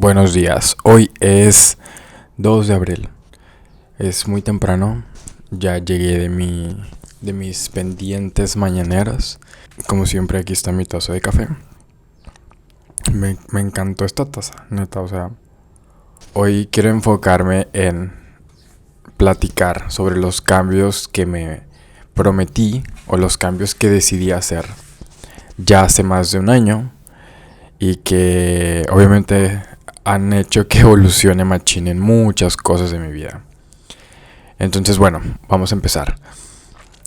Buenos días, hoy es 2 de abril, es muy temprano, ya llegué de mis pendientes mañaneras. Como siempre, aquí está mi taza de café. Me encantó esta taza, neta, o sea, hoy quiero enfocarme en platicar sobre los cambios que me prometí o los cambios que decidí hacer ya hace más de un año y que obviamente han hecho que evolucione machín en muchas cosas de mi vida. Entonces, bueno, vamos a empezar.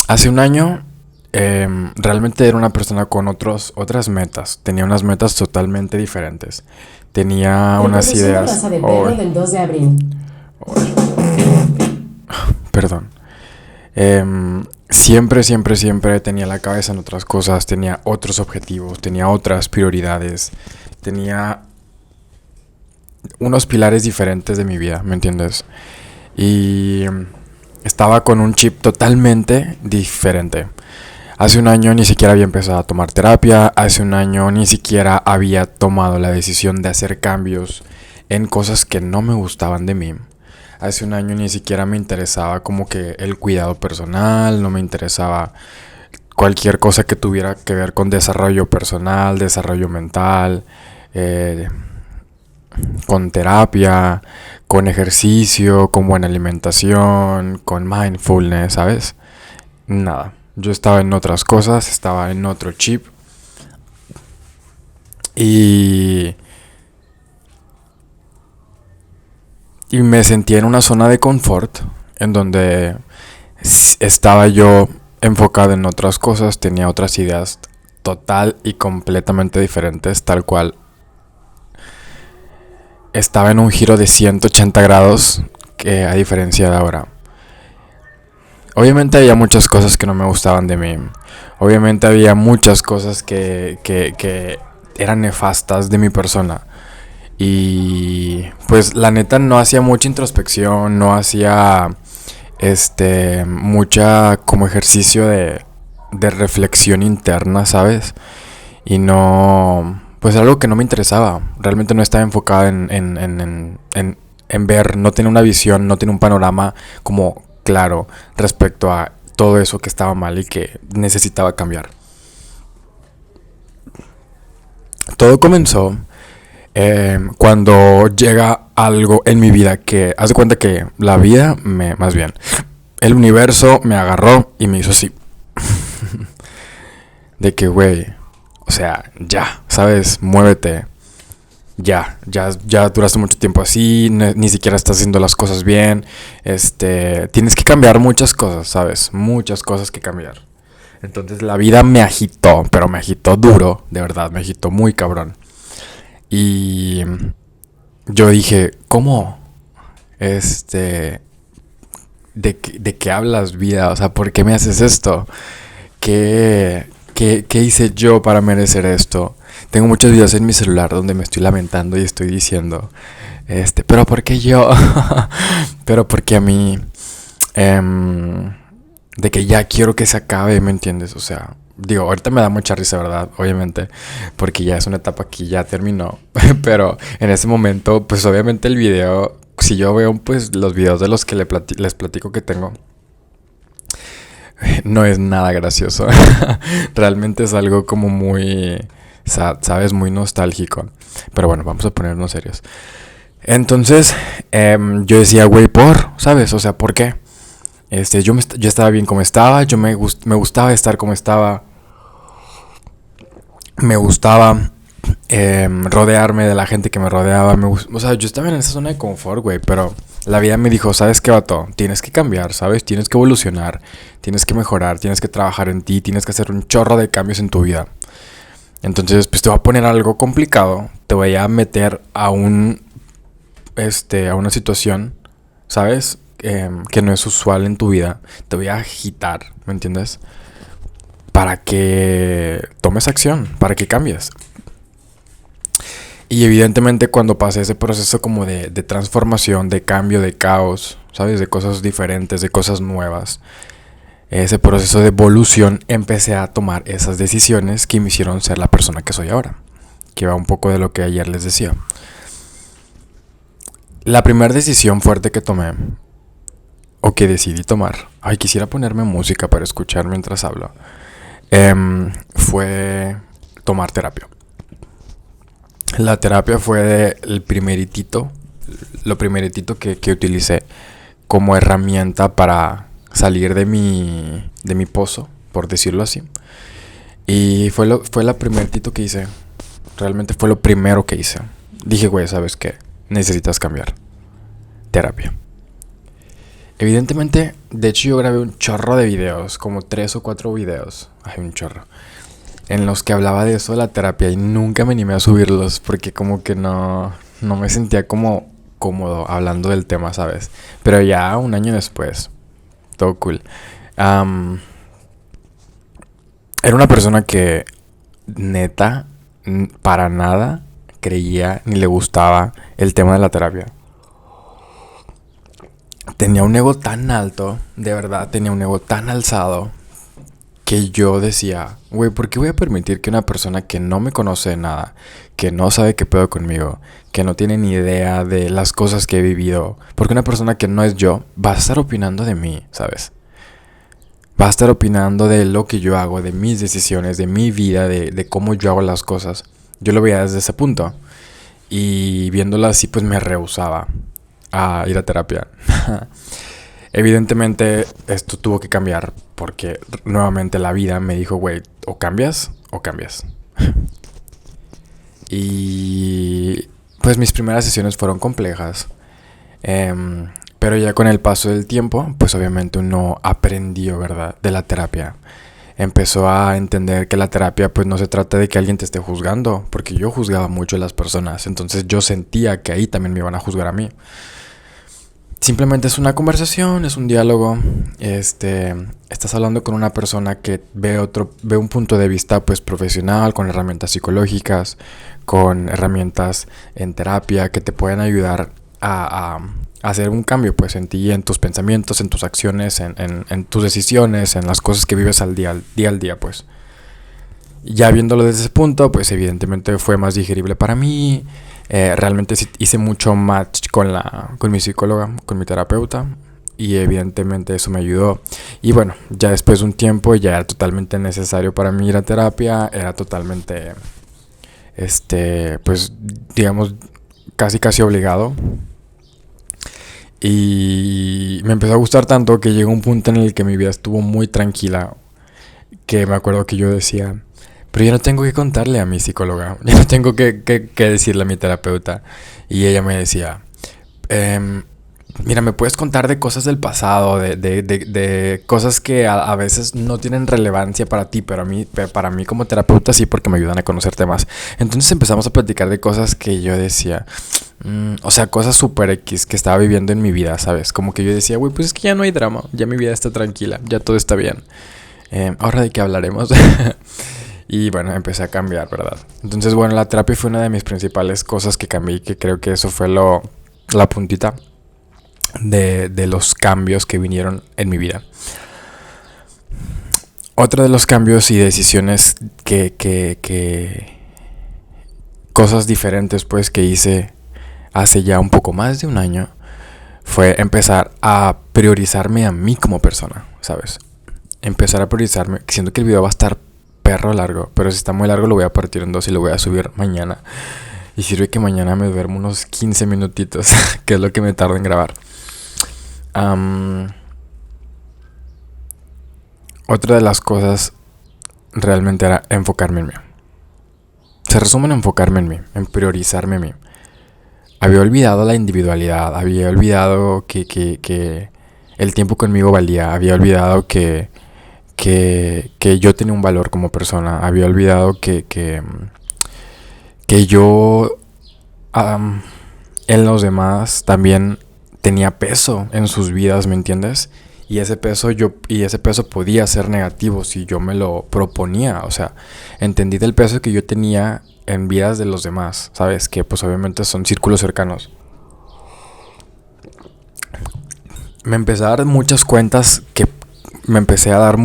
Hace un año realmente era una persona con otras metas. Tenía unas metas totalmente diferentes. Tenía unas ideas. Del 2 de abril. Perdón. Siempre tenía la cabeza en otras cosas. Tenía otros objetivos. Tenía otras prioridades. Tenía unos pilares diferentes de mi vida, ¿me entiendes? Y estaba con un chip totalmente diferente. Hace un año ni siquiera había empezado a tomar terapia. Hace un año ni siquiera había tomado la decisión de hacer cambios en cosas que no me gustaban de mí. Hace un año ni siquiera me interesaba como que el cuidado personal, no me interesaba cualquier cosa que tuviera que ver con desarrollo personal, desarrollo mental, con terapia, con ejercicio, con buena alimentación, con mindfulness, ¿sabes? Nada. Yo estaba en otras cosas, estaba en otro chip. Y me sentía en una zona de confort en donde estaba yo enfocado en otras cosas, tenía otras ideas total y completamente diferentes, tal cual. Estaba en un giro de 180 grados, que a diferencia de ahora. Obviamente había muchas cosas que no me gustaban de mí. Obviamente había muchas cosas que eran nefastas de mi persona. Y pues la neta no hacía mucha introspección, no hacía mucha como ejercicio de reflexión interna, ¿sabes? Y no, pues algo que no me interesaba. Realmente no estaba enfocada en ver, no tenía una visión, no tenía un panorama como claro respecto a todo eso que estaba mal y que necesitaba cambiar. Todo comenzó cuando llega algo en mi vida que, haz de cuenta que la vida, más bien, el universo me agarró y me hizo así. De que, güey, o sea, ya, ¿sabes? Muévete. Ya duraste mucho tiempo así, ni siquiera estás haciendo las cosas bien. Tienes que cambiar muchas cosas, ¿sabes? Muchas cosas que cambiar. Entonces la vida me agitó, pero me agitó duro, de verdad, me agitó muy cabrón. Y yo dije, ¿cómo? ¿De qué hablas, vida? O sea, ¿por qué me haces esto? ¿Qué hice yo para merecer esto? Tengo muchos videos en mi celular donde me estoy lamentando y estoy diciendo, pero ¿por qué yo? Pero ¿por qué a mí? De que ya quiero que se acabe, ¿me entiendes? O sea, digo, ahorita me da mucha risa, ¿verdad? Obviamente, porque ya es una etapa que ya terminó. Pero en ese momento, pues obviamente el video, si yo veo pues los videos de los que les platico que tengo, no es nada gracioso. Realmente es algo como muy, ¿sabes? Muy nostálgico. Pero bueno, vamos a ponernos serios. Entonces, yo decía, güey, ¿sabes? O sea, ¿por qué? Yo estaba bien como estaba. Me gustaba estar como estaba. Me gustaba rodearme de la gente que me rodeaba. O sea, yo estaba en esa zona de confort, güey. Pero la vida me dijo, ¿sabes qué, vato? Tienes que cambiar, ¿sabes? Tienes que evolucionar. Tienes que mejorar. Tienes que trabajar en ti. Tienes que hacer un chorro de cambios en tu vida. Entonces, pues te voy a poner algo complicado. Te voy a meter a una situación, ¿sabes? Que no es usual en tu vida. Te voy a agitar, ¿me entiendes? Para que tomes acción, para que cambies. Y evidentemente cuando pasé ese proceso como de transformación, de cambio, de caos, ¿sabes? De cosas diferentes, de cosas nuevas, ese proceso de evolución, empecé a tomar esas decisiones que me hicieron ser la persona que soy ahora. Que va un poco de lo que ayer les decía. La primera decisión fuerte que tomé, o que decidí tomar, ay, quisiera ponerme música para escuchar mientras hablo, fue tomar terapia. La terapia fue el primeritito, lo primeritito que utilicé como herramienta para salir de mi pozo, por decirlo así. Y fue la primeritito que hice. Realmente fue lo primero que hice. Dije, güey, ¿sabes qué? Necesitas cambiar. Terapia. Evidentemente, de hecho yo grabé un chorro de videos, como 3 o 4 videos. Ay, un chorro. En los que hablaba de eso de la terapia y nunca me animé a subirlos porque como que no me sentía como cómodo hablando del tema, ¿sabes? Pero ya un año después, todo cool. Am, Era una persona que neta, para nada creía ni le gustaba el tema de la terapia. Tenía un ego tan alto, de verdad, tenía un ego tan alzado que yo decía, güey, ¿por qué voy a permitir que una persona que no me conoce de nada, que no sabe qué pedo conmigo, que no tiene ni idea de las cosas que he vivido, porque una persona que no es yo va a estar opinando de mí, ¿sabes? Va a estar opinando de lo que yo hago, de mis decisiones, de mi vida, de cómo yo hago las cosas. Yo lo veía desde ese punto. Y viéndolo así, pues me rehusaba a ir a terapia. Evidentemente, esto tuvo que cambiar porque nuevamente la vida me dijo, güey, o cambias o cambias. Y pues mis primeras sesiones fueron complejas. Pero ya con el paso del tiempo, pues obviamente uno aprendió, ¿verdad? De la terapia. Empezó a entender que la terapia pues no se trata de que alguien te esté juzgando, porque yo juzgaba mucho a las personas, entonces yo sentía que ahí también me iban a juzgar a mí. Simplemente es una conversación, es un diálogo. Estás hablando con una persona que ve un punto de vista pues profesional, con herramientas psicológicas, con herramientas en terapia que te pueden ayudar a hacer un cambio pues en ti, en tus pensamientos, en tus acciones, en tus decisiones, en las cosas que vives al día pues. Ya viéndolo desde ese punto, pues evidentemente fue más digerible para mí. Realmente hice mucho match con mi psicóloga, con mi terapeuta. Y evidentemente eso me ayudó. Y bueno, ya después de un tiempo ya era totalmente necesario para mí ir a terapia. Era totalmente, pues digamos, casi obligado. Y me empezó a gustar tanto que llegó un punto en el que mi vida estuvo muy tranquila. Que me acuerdo que yo decía, pero yo no tengo que contarle a mi psicóloga, yo no tengo que decirle a mi terapeuta. Y ella me decía, mira, me puedes contar de cosas del pasado, de cosas que a veces no tienen relevancia para ti, pero para mí como terapeuta sí, porque me ayudan a conocerte más. Entonces empezamos a platicar de cosas que yo decía, o sea, cosas super X que estaba viviendo en mi vida, ¿sabes? Como que yo decía, güey, pues es que ya no hay drama, ya mi vida está tranquila, ya todo está bien. Ahora de qué hablaremos. Y bueno, empecé a cambiar, ¿verdad? Entonces, bueno, la terapia fue una de mis principales cosas que cambié y que creo que eso fue la puntita de los cambios que vinieron en mi vida. Otro de los cambios y decisiones cosas diferentes pues que hice hace ya un poco más de un año fue empezar a priorizarme a mí como persona, ¿sabes? Empezar a priorizarme. Siento que el video va a estar perro largo, pero si está muy largo lo voy a partir en dos y lo voy a subir mañana. Y sirve que mañana me duermo unos 15 minutitos, que es lo que me tardo en grabar. Otra de las cosas realmente era enfocarme en mí. Se resume en enfocarme en mí, en priorizarme en mí. Había olvidado la individualidad, había olvidado que el tiempo conmigo valía, había olvidado que yo tenía un valor como persona, había olvidado que yo en los demás también tenía peso en sus vidas, ¿me entiendes? Y ese peso podía ser negativo si yo me lo proponía. O sea, entendí del peso que yo tenía en vidas de los demás, ¿sabes? Que pues obviamente son círculos cercanos. Me empecé a dar muchas cuentas que me empecé a dar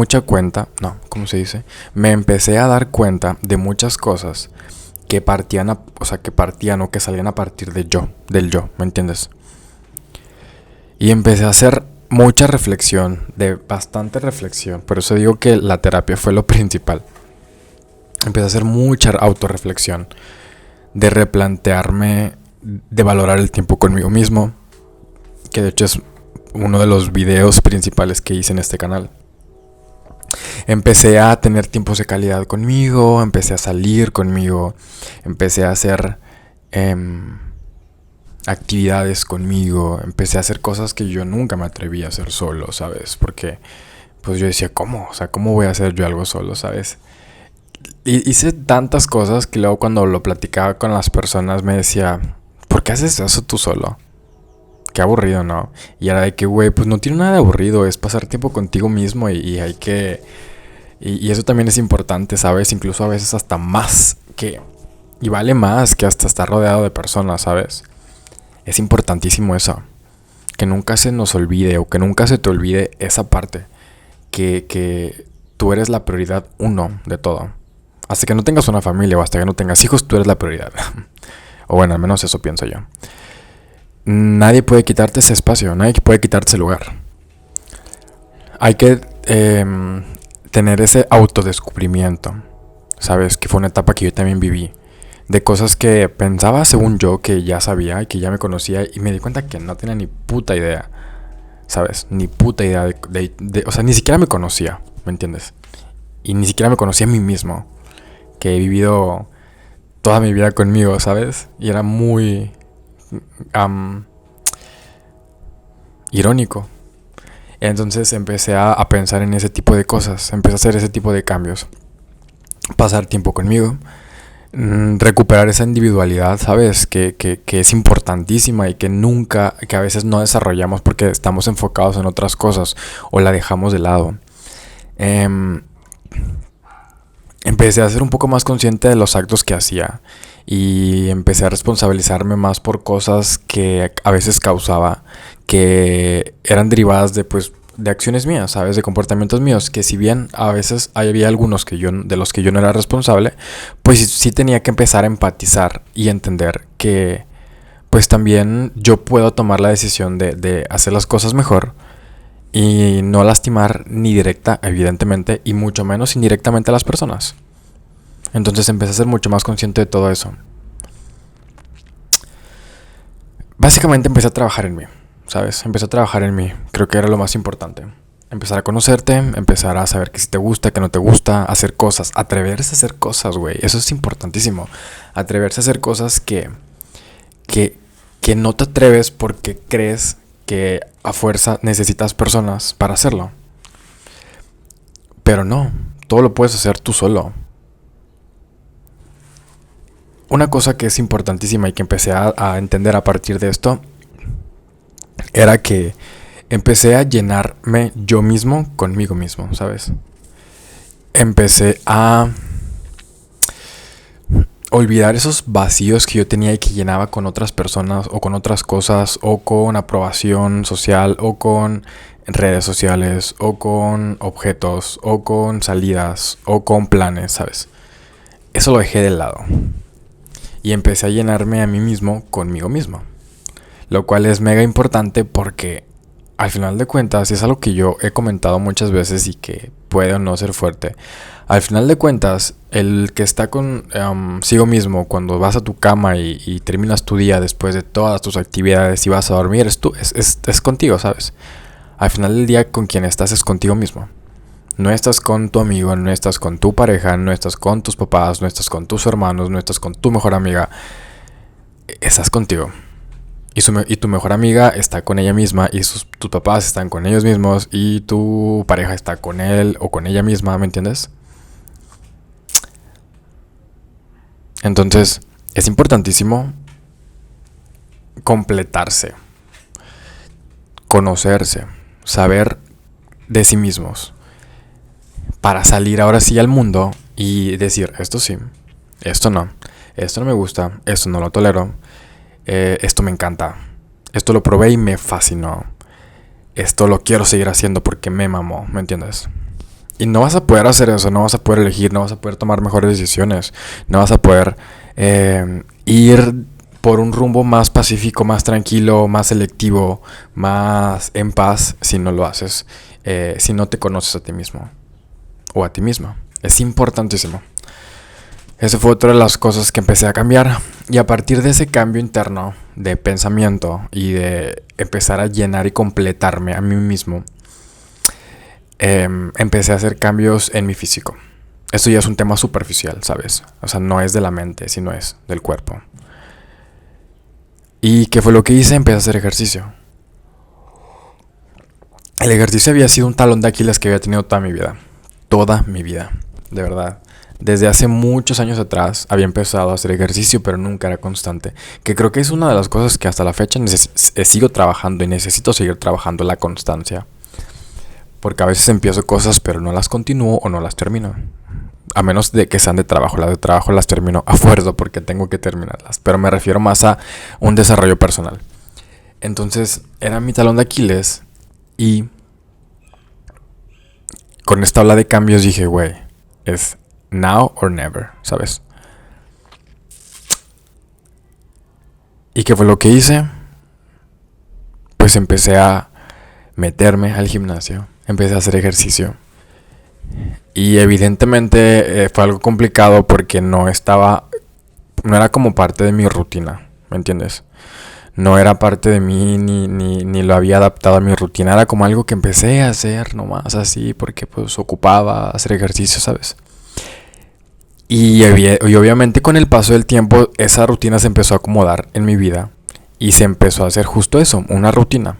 cuenta de muchas cosas que partían, que partían o que salían a partir del yo, ¿me entiendes? Y empecé a hacer mucha reflexión, de bastante reflexión. Por eso digo que la terapia fue lo principal. Empecé a hacer mucha autorreflexión, de replantearme, de valorar el tiempo conmigo mismo, que de hecho es uno de los videos principales que hice en este canal. Empecé a tener tiempos de calidad conmigo, empecé a salir conmigo, empecé a hacer actividades conmigo, empecé a hacer cosas que yo nunca me atreví a hacer solo, ¿sabes? Porque pues yo decía, ¿cómo? O sea, ¿cómo voy a hacer yo algo solo, ¿sabes? Y hice tantas cosas que luego cuando lo platicaba con las personas me decía, ¿por qué haces eso tú solo? Qué aburrido, ¿no? Y era de que, güey, pues no tiene nada de aburrido, es pasar tiempo contigo mismo y hay que... Y eso también es importante, ¿sabes? Incluso a veces hasta más que... Y vale más que hasta estar rodeado de personas, ¿sabes? Es importantísimo eso. Que nunca se nos olvide o que nunca se te olvide esa parte. Que tú eres la prioridad uno de todo. Hasta que no tengas una familia o hasta que no tengas hijos, tú eres la prioridad. O bueno, al menos eso pienso yo. Nadie puede quitarte ese espacio, nadie puede quitarte ese lugar. Hay que tener ese autodescubrimiento, ¿sabes? Que fue una etapa que yo también viví. De cosas que pensaba según yo que ya sabía y que ya me conocía y me di cuenta que no tenía ni puta idea, ¿sabes? Ni puta idea o sea, ni siquiera me conocía, ¿me entiendes? Y ni siquiera me conocía a mí mismo. Que he vivido toda mi vida conmigo, ¿sabes? Y era muy... irónico. Entonces empecé a pensar en ese tipo de cosas. Empecé a hacer ese tipo de cambios. Pasar tiempo conmigo. Recuperar esa individualidad, ¿sabes? Que es importantísima y que a veces no desarrollamos porque estamos enfocados en otras cosas o la dejamos de lado. Empecé a ser un poco más consciente de los actos que hacía y empecé a responsabilizarme más por cosas que a veces causaba, que eran derivadas de acciones mías, ¿sabes? De comportamientos míos, que si bien a veces había algunos de los que yo no era responsable, pues sí tenía que empezar a empatizar y entender que pues también yo puedo tomar la decisión de hacer las cosas mejor y no lastimar ni directa, evidentemente, y mucho menos indirectamente a las personas. Entonces empecé a ser mucho más consciente de todo eso. Básicamente empecé a trabajar en mí, ¿sabes? Empecé a trabajar en mí. Creo que era lo más importante. Empezar a conocerte, empezar a saber que si te gusta, que no te gusta, hacer cosas. Atreverse a hacer cosas, güey. Eso es importantísimo. Atreverse a hacer cosas que no te atreves porque crees que a fuerza necesitas personas para hacerlo. Pero no, todo lo puedes hacer tú solo. Una cosa que es importantísima y que empecé a entender a partir de esto era que empecé a llenarme yo mismo conmigo mismo, ¿sabes? Empecé a olvidar esos vacíos que yo tenía y que llenaba con otras personas o con otras cosas o con aprobación social o con redes sociales o con objetos o con salidas o con planes, ¿sabes? Eso lo dejé de lado y empecé a llenarme a mí mismo conmigo mismo, lo cual es mega importante porque al final de cuentas es algo que yo he comentado muchas veces y que puede o no ser fuerte. Al final de cuentas, el que está consigo mismo cuando vas a tu cama y terminas tu día después de todas tus actividades y vas a dormir, es contigo, ¿sabes? Al final del día con quien estás es contigo mismo. No estás con tu amigo, no estás con tu pareja, no estás con tus papás, no estás con tus hermanos, no estás con tu mejor amiga. Estás contigo. Y tu mejor amiga está con ella misma y tus papás están con ellos mismos y tu pareja está con él o con ella misma, ¿me entiendes? Entonces, es importantísimo completarse, conocerse, saber de sí mismos para salir ahora sí al mundo y decir, esto sí, esto no me gusta, esto no lo tolero, esto me encanta, esto lo probé y me fascinó, esto lo quiero seguir haciendo porque me mamó, ¿me entiendes? Y no vas a poder hacer eso, no vas a poder elegir, no vas a poder tomar mejores decisiones, no vas a poder Ir por un rumbo más pacífico, más tranquilo, más selectivo, más en paz si no lo haces, si no te conoces a ti mismo o a ti misma. Es importantísimo. Eso fue otra de las cosas que empecé a cambiar. Y a partir de ese cambio interno de pensamiento y de empezar a llenar y completarme a mí mismo, empecé a hacer cambios en mi físico. Esto ya es un tema superficial, ¿sabes? O sea, no es de la mente, sino es del cuerpo. ¿Y qué fue lo que hice? Empecé a hacer ejercicio. El ejercicio había sido un talón de Aquiles que había tenido toda mi vida. Toda mi vida, de verdad. Desde hace muchos años atrás había empezado a hacer ejercicio, pero nunca era constante. Que creo que es una de las cosas que hasta la fecha sigo trabajando y necesito seguir trabajando, la constancia. Porque a veces empiezo cosas pero no las continúo o no las termino. A menos de que sean de trabajo. Las de trabajo las termino a fuerza porque tengo que terminarlas. Pero me refiero más a un desarrollo personal. Entonces era mi talón de Aquiles. Y con esta ola de cambios dije, güey, es now or never, ¿sabes? ¿Y qué fue lo que hice? Pues empecé a meterme al gimnasio. Empecé a hacer ejercicio. Y evidentemente fue algo complicado porque no era como parte de mi rutina, ¿me entiendes? No era parte de mí ni lo había adaptado a mi rutina. Era como algo que empecé a hacer nomás así porque pues ocupaba hacer ejercicio, ¿sabes? Y obviamente con el paso del tiempo esa rutina se empezó a acomodar en mi vida y se empezó a hacer justo eso, una rutina.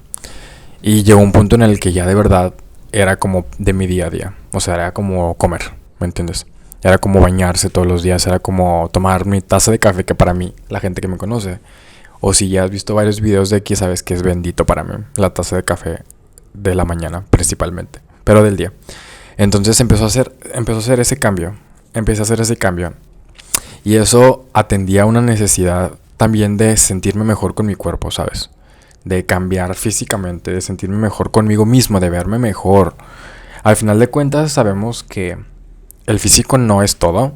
Y llegó un punto en el que ya de verdad era como de mi día a día. O sea, era como comer, ¿me entiendes? Era como bañarse todos los días, era como tomar mi taza de café, que para mí, la gente que me conoce, o si ya has visto varios videos de aquí, sabes que es bendito para mí, la taza de café de la mañana principalmente, pero del día. Entonces empezó a hacer ese cambio, empecé a hacer ese cambio. Y eso atendía a una necesidad también de sentirme mejor con mi cuerpo, ¿sabes? De cambiar físicamente, de sentirme mejor conmigo mismo, de verme mejor. Al final de cuentas sabemos que el físico no es todo,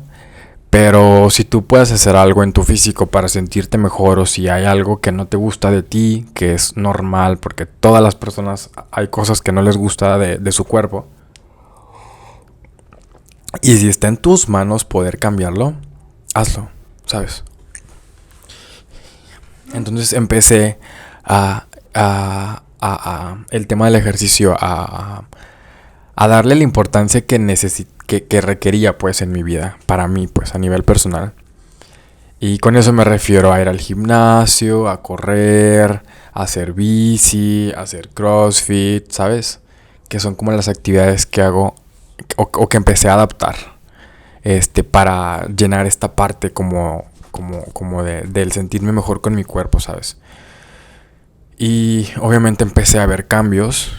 pero si tú puedes hacer algo en tu físico para sentirte mejor, o si hay algo que no te gusta de ti, que es normal, porque todas las personas hay cosas que no les gusta de su cuerpo, y si está en tus manos poder cambiarlo, hazlo, ¿sabes? Entonces empecé el tema del ejercicio a darle la importancia que requería pues en mi vida, para mí pues a nivel personal. Y con eso me refiero a ir al gimnasio, a correr, a hacer bici, a hacer CrossFit, ¿sabes? Que son como las actividades que hago o que empecé a adaptar para llenar esta parte como del sentirme mejor con mi cuerpo, ¿sabes? Y obviamente empecé a ver cambios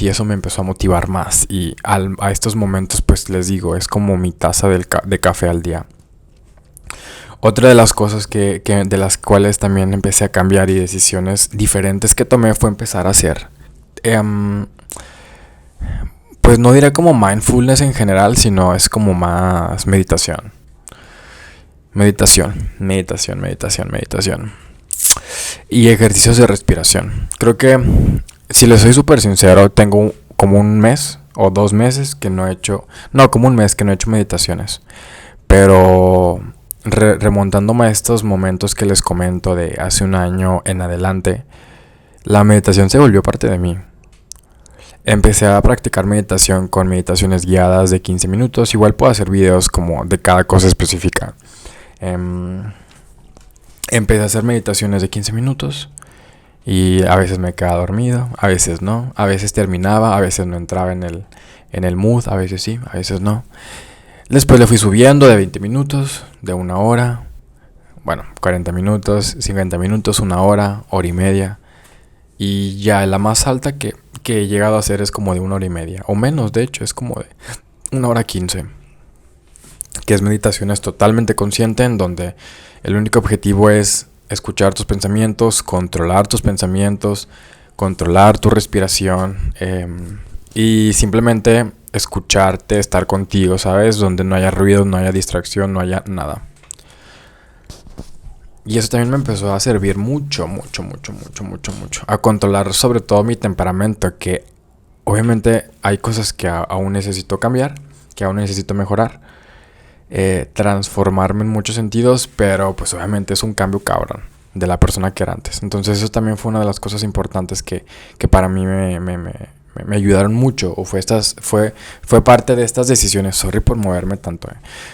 y eso me empezó a motivar más. Y a estos momentos pues les digo, es como mi taza de café al día. Otra de las cosas de las cuales también empecé a cambiar y decisiones diferentes que tomé fue empezar a hacer, pues no diré como mindfulness en general, sino es como más meditación. Meditación. Y ejercicios de respiración. Creo que, si les soy súper sincero, tengo como un mes o 2 meses que no he hecho... No, como un mes que no he hecho meditaciones. Pero remontándome a estos momentos que les comento de hace un año en adelante, la meditación se volvió parte de mí. Empecé a practicar meditación con meditaciones guiadas de 15 minutos. Igual puedo hacer videos como de cada cosa específica. Empecé a hacer meditaciones de 15 minutos y a veces me quedaba dormido, a veces no, a veces terminaba, a veces no entraba en el mood, a veces sí, a veces no. Después le fui subiendo de 20 minutos, de 1 hora, 40 minutos, 50 minutos, 1 hora, hora y media. Y ya la más alta que he llegado a hacer es como de 1 hora y media, o menos de hecho, es como de 1 hora 15. Que es meditaciones totalmente consciente, en donde el único objetivo es escuchar tus pensamientos, controlar tu respiración, y simplemente escucharte, estar contigo, ¿sabes? Donde no haya ruido, no haya distracción, no haya nada. Y eso también me empezó a servir mucho, mucho, mucho, mucho, mucho, mucho. A controlar sobre todo mi temperamento, que obviamente hay cosas que aún necesito cambiar, que aún necesito mejorar, transformarme en muchos sentidos, pero pues obviamente es un cambio cabrón de la persona que era antes. Entonces eso también fue una de las cosas importantes que para mí me ayudaron mucho, o fue parte de estas decisiones, sorry por moverme tanto,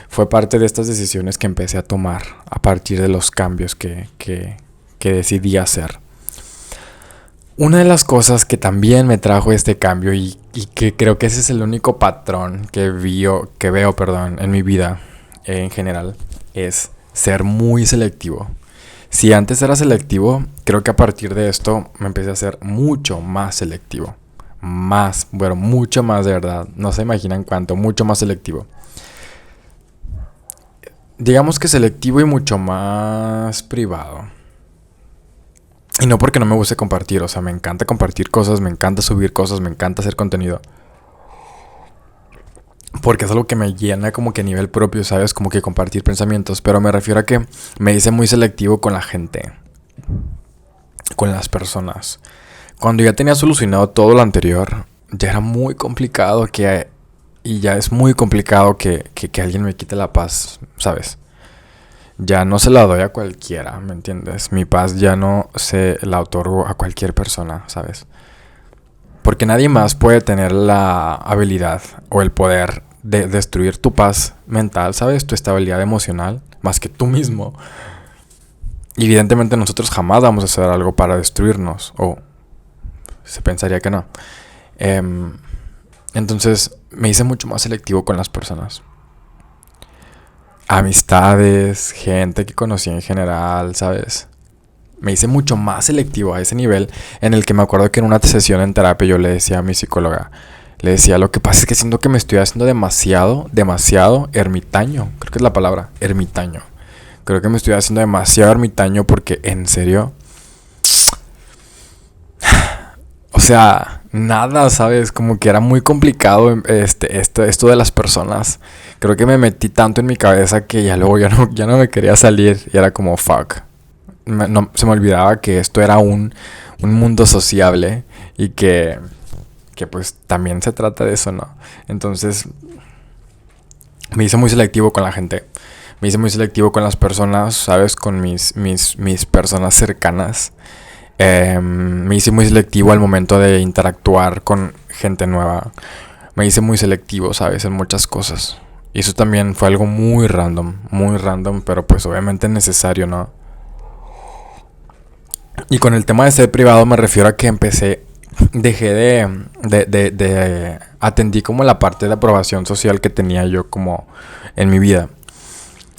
fue parte de estas decisiones que empecé a tomar a partir de los cambios que decidí hacer. Una de las cosas que también me trajo este cambio y que creo que ese es el único patrón que veo, en mi vida en general, es ser muy selectivo. Si antes era selectivo, creo que a partir de esto me empecé a ser mucho más selectivo. Bueno, mucho más de verdad. No se imaginan cuánto, mucho más selectivo. Digamos que selectivo y mucho más privado. Y no porque no me guste compartir, o sea, me encanta compartir cosas, me encanta subir cosas, me encanta hacer contenido. Porque es algo que me llena como que a nivel propio, ¿sabes? Como que compartir pensamientos. Pero me refiero a que me hice muy selectivo con la gente. Con las personas. Cuando ya tenía solucionado todo lo anterior, ya era muy complicado y ya es muy complicado que alguien me quite la paz, ¿sabes? Ya no se la doy a cualquiera, ¿me entiendes? Mi paz ya no se la otorgo a cualquier persona, ¿sabes? Porque nadie más puede tener la habilidad o el poder de destruir tu paz mental, ¿sabes? Tu estabilidad emocional, más que tú mismo. Y evidentemente nosotros jamás vamos a hacer algo para destruirnos, o se pensaría que no. Entonces me hice mucho más selectivo con las personas. Amistades, gente que conocí en general, ¿sabes? Me hice mucho más selectivo a ese nivel en el que me acuerdo que en una sesión en terapia yo le decía a mi psicóloga, le decía, lo que pasa es que siento que me estoy haciendo demasiado ermitaño. Creo que es la palabra, ermitaño. Creo que me estoy haciendo demasiado ermitaño porque, en serio, o sea, nada, ¿sabes? Como que era muy complicado esto de las personas. Creo que me metí tanto en mi cabeza que ya luego ya no me quería salir. Y era como, fuck. Se me olvidaba que esto era un mundo sociable y que pues también se trata de eso, ¿no? Entonces me hice muy selectivo con la gente. Me hice muy selectivo con las personas, ¿sabes? Con mis personas cercanas. Me hice muy selectivo al momento de interactuar con gente nueva. Me hice muy selectivo, ¿sabes? En muchas cosas. Y eso también fue algo muy random, pero pues obviamente necesario, ¿no? Y con el tema de ser privado me refiero a que dejé atendí como la parte de aprobación social que tenía yo como en mi vida.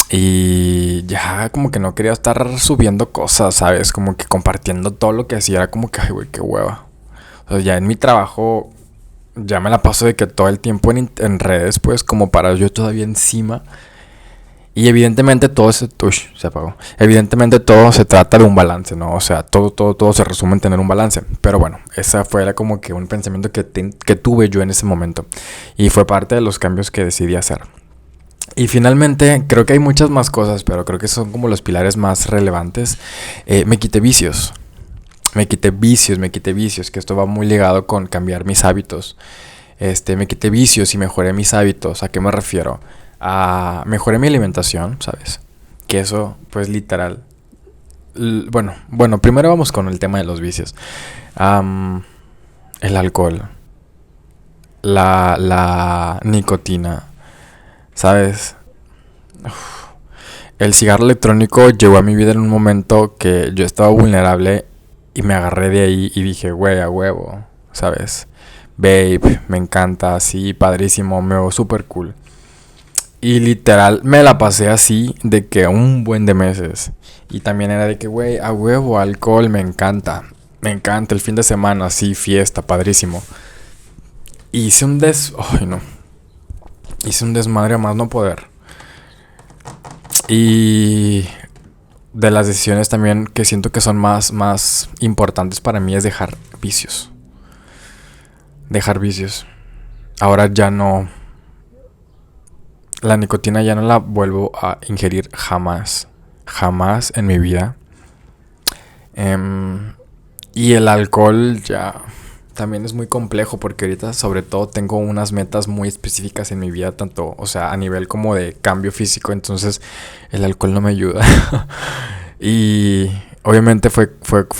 Y ya como que no quería estar subiendo cosas, ¿sabes? Como que compartiendo todo lo que hacía. Era como que, ay, güey, qué hueva. O sea, ya en mi trabajo ya me la paso de que todo el tiempo en redes, pues, como para yo todavía encima. Y evidentemente se apagó. Evidentemente todo se trata de un balance, ¿no? O sea, todo se resume en tener un balance. Pero bueno, esa fue como que un pensamiento que tuve yo en ese momento. Y fue parte de los cambios que decidí hacer. Y finalmente, creo que hay muchas más cosas, pero creo que son como los pilares más relevantes. Me quité vicios, que esto va muy ligado con cambiar mis hábitos. Me quité vicios y mejoré mis hábitos. ¿A qué me refiero? Mejoré mi alimentación, ¿sabes? Que eso, pues literal. Bueno, primero vamos con el tema de los vicios. El alcohol, la nicotina, ¿sabes? El cigarro electrónico llegó a mi vida en un momento que yo estaba vulnerable y me agarré de ahí y dije, güey, a huevo, ¿sabes? Babe, me encanta, sí, padrísimo, me veo súper cool. Y literal me la pasé así de que un buen de meses. Y también era de que, güey, a huevo, alcohol, me encanta. Me encanta el fin de semana, así, fiesta, padrísimo. Hice un desmadre a más no poder. Y de las decisiones también que siento que son más importantes para mí es dejar vicios. Ahora ya no. La nicotina ya no la vuelvo a ingerir jamás. jamás en mi vida. Y el alcohol ya también es muy complejo porque ahorita sobre todo tengo unas metas muy específicas en mi vida, tanto, o sea, a nivel como de cambio físico, entonces el alcohol no me ayuda. Y obviamente fue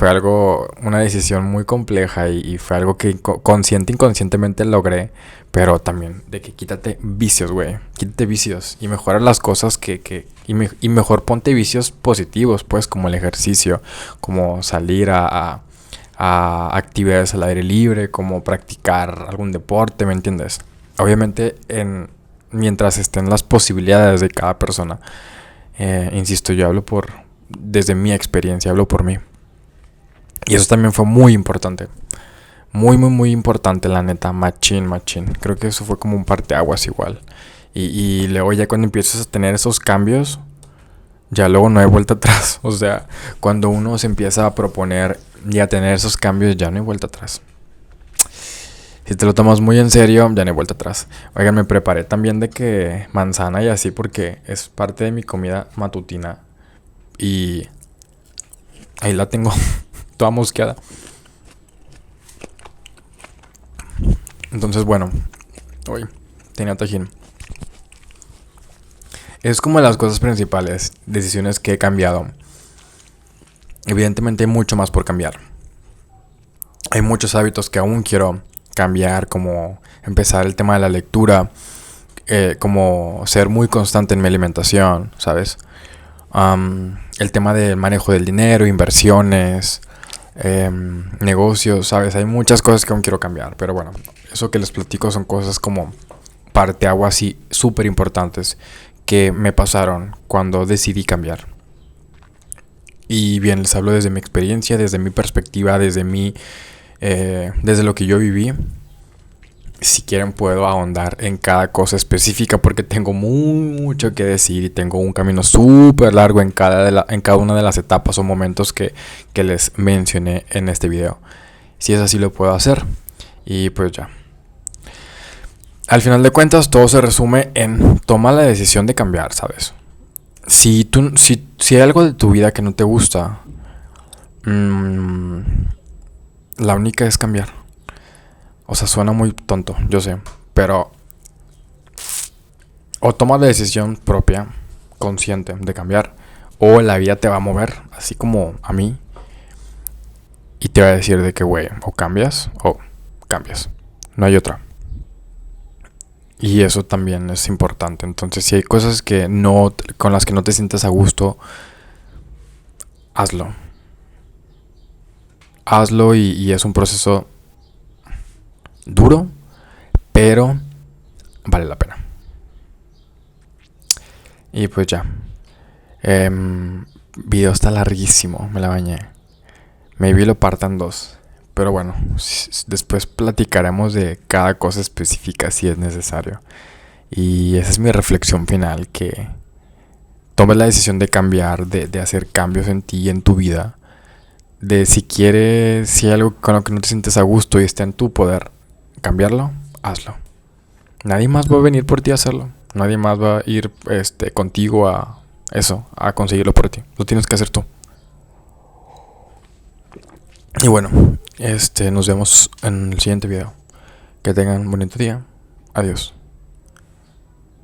algo, una decisión muy compleja y fue algo que inconscientemente logré, pero también de que quítate vicios, güey, quítate vicios y mejora las cosas y mejor ponte vicios positivos, pues, como el ejercicio, como salir a actividades al aire libre, como practicar algún deporte, ¿me entiendes? Obviamente mientras estén las posibilidades de cada persona. Insisto, yo hablo desde mi experiencia, hablo por mí. Y eso también fue muy importante. Muy, muy, muy importante, la neta. Machín, machín. Creo que eso fue como un parteaguas igual. Y luego ya cuando empiezas a tener esos cambios, ya luego no hay vuelta atrás. O sea, cuando uno se empieza a proponer y a tener esos cambios, ya no hay vuelta atrás. Si te lo tomas muy en serio, ya no hay vuelta atrás. Oigan, me preparé también de que manzana y así porque es parte de mi comida matutina. Y ahí la tengo toda mosqueada. Entonces, bueno, hoy tenía tajín. Es como las cosas principales, decisiones que he cambiado. Evidentemente hay mucho más por cambiar. Hay muchos hábitos que aún quiero cambiar, como empezar el tema de la lectura, como ser muy constante en mi alimentación, ¿sabes? El tema del manejo del dinero, inversiones, negocios, ¿sabes? Hay muchas cosas que aún quiero cambiar, pero bueno, eso que les platico son cosas como parteaguas y súper importantes que me pasaron cuando decidí cambiar. Y bien, les hablo desde mi experiencia, desde mi perspectiva, desde lo que yo viví. Si quieren puedo ahondar en cada cosa específica porque tengo mucho que decir y tengo un camino súper largo en cada una de las etapas o momentos que les mencioné en este video. Si es así lo puedo hacer. Y pues ya. Al final de cuentas todo se resume en toma la decisión de cambiar, ¿sabes? Si hay algo de tu vida que no te gusta, la única es cambiar. O sea, suena muy tonto, yo sé, pero o tomas la decisión propia, consciente de cambiar, o la vida te va a mover, así como a mí, y te va a decir de que, güey, o cambias o cambias. No hay otra. Y eso también es importante. Entonces, si hay cosas con las que no te sientes a gusto, hazlo. Hazlo y es un proceso duro, pero vale la pena. Y pues ya. Video está larguísimo, me la bañé. Maybe lo partan dos. Pero bueno, después platicaremos de cada cosa específica si es necesario. Y esa es mi reflexión final, que tomes la decisión de cambiar, de hacer cambios en ti y en tu vida. De si hay algo con lo que no te sientes a gusto y está en tu poder cambiarlo, hazlo. Nadie más va a venir por ti a hacerlo. Nadie más va a ir contigo a conseguirlo por ti. Lo tienes que hacer tú. Y bueno, nos vemos en el siguiente video. Que tengan un bonito día. Adiós.